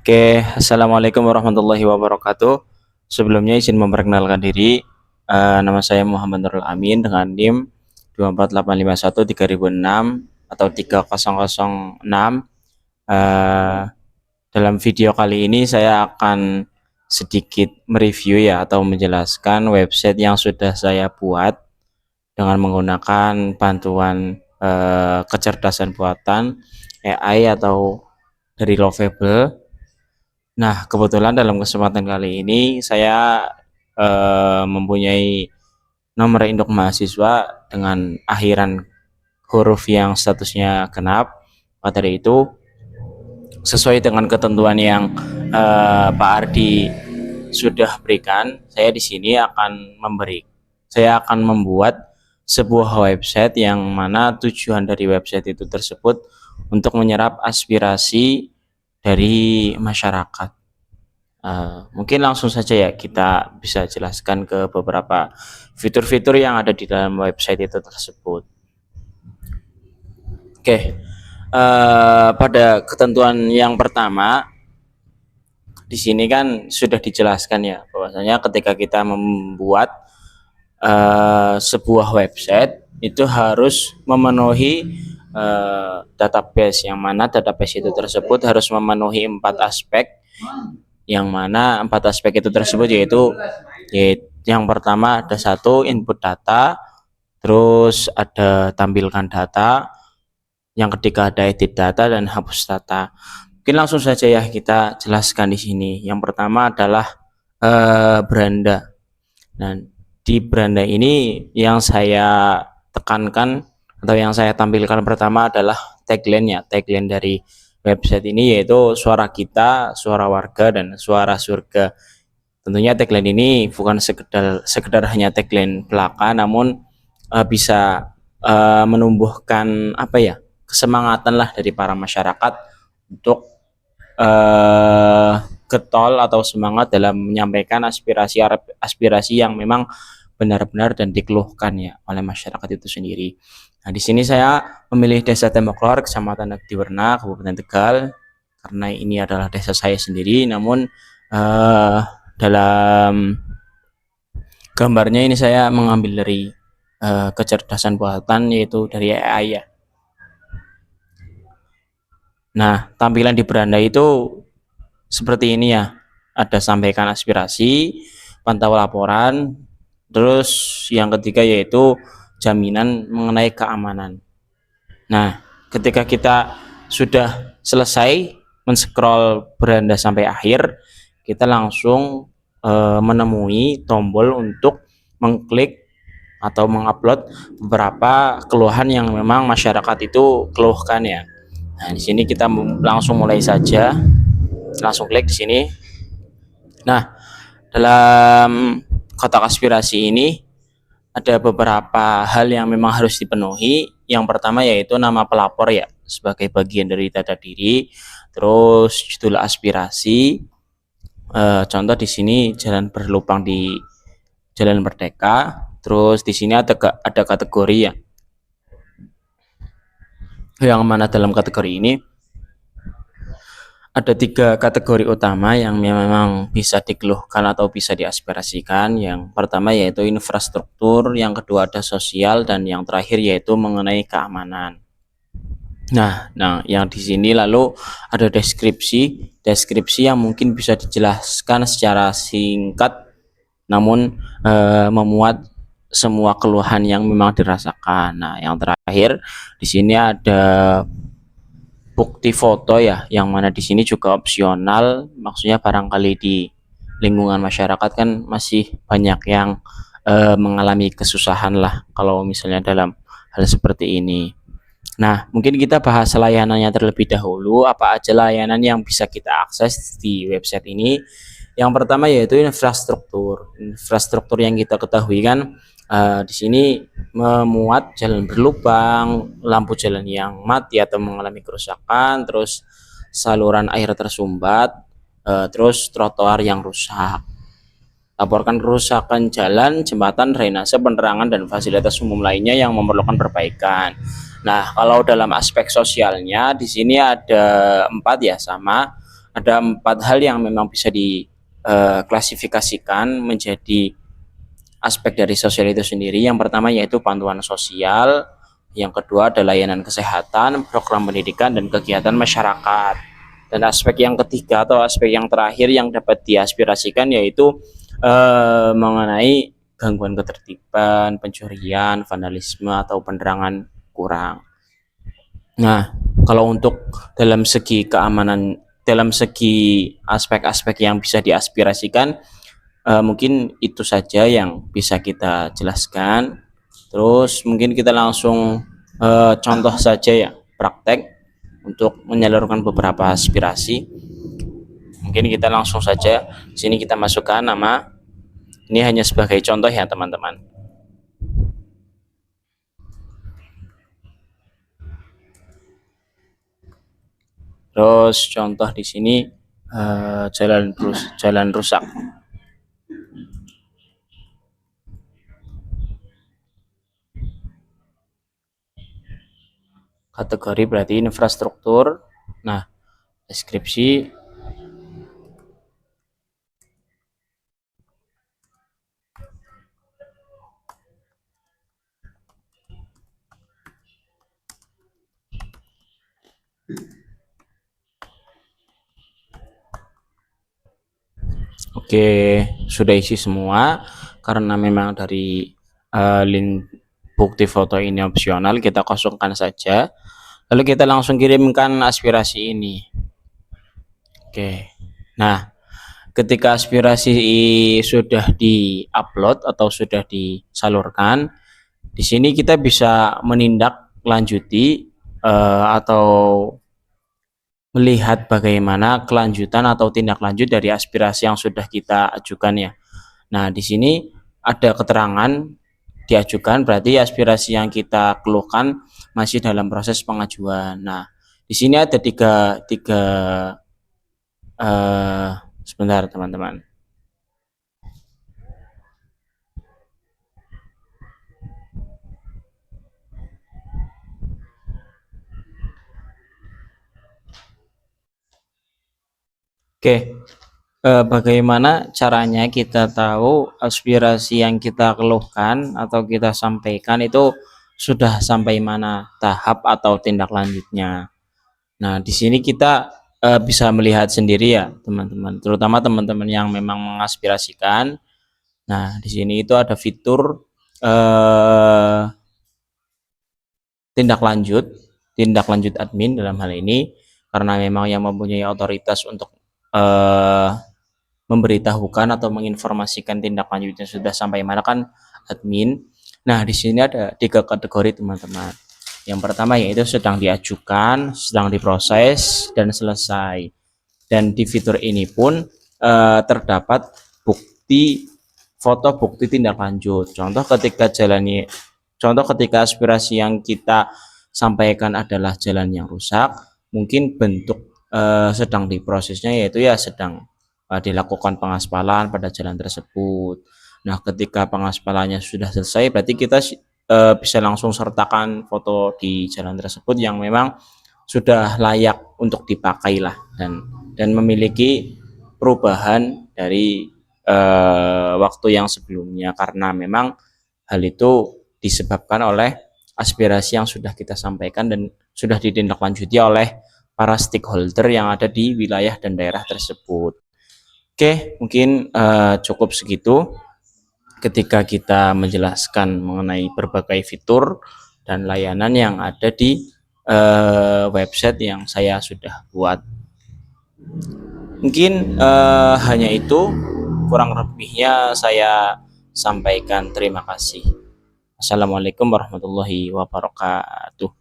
Oke, assalamualaikum warahmatullahi wabarakatuh. Sebelumnya izin memperkenalkan diri. Nama saya Muhammad Nurul Amin dengan NIM 248513006 atau 3006. Eh, dalam video kali ini saya akan sedikit mereview ya atau menjelaskan website yang sudah saya buat dengan menggunakan bantuan kecerdasan buatan AI atau dari Lovable. Nah, kebetulan dalam kesempatan kali ini saya mempunyai nomor induk mahasiswa dengan akhiran huruf yang statusnya genap. Maka dari itu, sesuai dengan ketentuan yang Pak Ardi sudah berikan, saya akan membuat sebuah website yang mana tujuan dari website itu tersebut untuk menyerap aspirasi dari masyarakat. Mungkin langsung saja ya kita bisa jelaskan ke beberapa fitur-fitur yang ada di dalam website itu tersebut. Oke, pada ketentuan yang pertama di sini kan sudah dijelaskan ya bahwasanya ketika kita membuat sebuah website itu harus memenuhi database, yang mana database itu tersebut harus memenuhi 4 aspek, yang mana 4 aspek itu tersebut yaitu yang pertama ada satu input data, terus ada tampilkan data, yang ketiga ada edit data dan hapus data. Mungkin langsung saja ya kita jelaskan di sini. Yang pertama adalah beranda. Nah, di beranda ini yang saya tekankan atau yang saya tampilkan pertama adalah tagline-nya. Tagline dari website ini yaitu suara kita, suara warga, dan suara surga. Tentunya tagline ini bukan sekedar hanya tagline belaka, namun bisa menumbuhkan apa ya, kesemangatan lah dari para masyarakat untuk getol atau semangat dalam menyampaikan aspirasi yang memang benar-benar dan dikeluhkan ya oleh masyarakat itu sendiri. Nah, di sini saya memilih Desa Tembok Lor, Kecamatan Akdiwerna, Kabupaten Tegal, karena ini adalah desa saya sendiri. Namun dalam gambarnya ini saya mengambil dari kecerdasan buatan, yaitu dari AI ya. Nah, tampilan di beranda itu seperti ini ya. Ada sampaikan aspirasi, pantau laporan, terus yang ketiga yaitu jaminan mengenai keamanan. Nah, ketika kita sudah selesai men-scroll beranda sampai akhir, kita langsung menemui tombol untuk mengklik atau mengupload beberapa keluhan yang memang masyarakat itu keluhkan ya. Nah, di sini kita langsung mulai saja. Langsung klik di sini. Nah, dalam kotak aspirasi ini ada beberapa hal yang memang harus dipenuhi. Yang pertama yaitu nama pelapor ya, sebagai bagian dari data diri. Terus judul aspirasi. Contoh di sini jalan berlubang di Jalan Merdeka. Terus di sini ada kategori ya. Yang mana dalam kategori ini ada 3 kategori utama yang memang bisa dikeluhkan atau bisa diaspirasikan. Yang pertama yaitu infrastruktur, yang kedua ada sosial, dan yang terakhir yaitu mengenai keamanan. Nah, yang di sini lalu ada deskripsi yang mungkin bisa dijelaskan secara singkat, namun memuat semua keluhan yang memang dirasakan. Nah, yang terakhir di sini ada bukti foto ya, yang mana di sini juga opsional. Maksudnya barangkali di lingkungan masyarakat kan masih banyak yang mengalami kesusahan lah kalau misalnya dalam hal seperti ini. Nah, mungkin kita bahas layanannya terlebih dahulu. Apa aja layanan yang bisa kita akses di website ini? Yang pertama yaitu infrastruktur. Infrastruktur yang kita ketahui kan di sini memuat jalan berlubang, lampu jalan yang mati atau mengalami kerusakan, terus saluran air tersumbat, terus trotoar yang rusak. Laporkan kerusakan jalan, jembatan, drainase, penerangan, dan fasilitas umum lainnya yang memerlukan perbaikan. Nah, kalau dalam aspek sosialnya di sini ada 4 ya, sama. Ada 4 hal yang memang bisa diklasifikasikan menjadi aspek dari sosial itu sendiri. Yang pertama yaitu bantuan sosial, yang kedua adalah layanan kesehatan, program pendidikan, dan kegiatan masyarakat. Dan aspek yang ketiga atau aspek yang terakhir yang dapat diaspirasikan yaitu mengenai gangguan ketertiban, pencurian, vandalisme, atau penerangan kurang. Nah, kalau untuk dalam segi keamanan, dalam segi aspek-aspek yang bisa diaspirasikan, mungkin itu saja yang bisa kita jelaskan. Terus mungkin kita langsung contoh saja ya, praktek untuk menyalurkan beberapa aspirasi. Mungkin kita langsung saja sini kita masukkan nama. Ini hanya sebagai contoh ya teman-teman. Terus contoh di sini jalan rusak. Kategori berarti infrastruktur. Nah, deskripsi oke, sudah isi semua. Karena memang dari link bukti foto ini opsional, kita kosongkan saja. Lalu kita langsung kirimkan aspirasi ini. Oke. Nah, ketika aspirasi sudah di-upload atau sudah disalurkan, di sini kita bisa menindaklanjuti atau melihat bagaimana kelanjutan atau tindak lanjut dari aspirasi yang sudah kita ajukan ya. Nah, di sini ada keterangan diajukan, berarti aspirasi yang kita keluhkan masih dalam proses pengajuan. Nah, di sini ada tiga sebentar teman-teman. Oke, bagaimana caranya kita tahu aspirasi yang kita keluhkan atau kita sampaikan itu sudah sampai mana tahap atau tindak lanjutnya. Nah, di sini kita bisa melihat sendiri ya, teman-teman, terutama teman-teman yang memang mengaspirasikan. Nah, di sini itu ada fitur tindak lanjut admin dalam hal ini, karena memang yang mempunyai otoritas untuk memberitahukan atau menginformasikan tindak lanjutnya sudah sampai mana kan admin. Nah, di sini ada 3 kategori teman-teman. Yang pertama yaitu sedang diajukan, sedang diproses, dan selesai. Dan di fitur ini pun terdapat foto bukti tindak lanjut. Contoh ketika aspirasi yang kita sampaikan adalah jalan yang rusak, mungkin bentuk sedang diprosesnya yaitu ya sedang dilakukan pengaspalan pada jalan tersebut. Nah, ketika pengaspalannya sudah selesai, berarti kita bisa langsung sertakan foto di jalan tersebut yang memang sudah layak untuk dipakai lah, dan memiliki perubahan dari waktu yang sebelumnya, karena memang hal itu disebabkan oleh aspirasi yang sudah kita sampaikan dan sudah ditindaklanjuti oleh para stakeholder yang ada di wilayah dan daerah tersebut. Oke, mungkin cukup segitu ketika kita menjelaskan mengenai berbagai fitur dan layanan yang ada di website yang saya sudah buat. Mungkin hanya itu, kurang lebihnya saya sampaikan terima kasih. Assalamualaikum warahmatullahi wabarakatuh.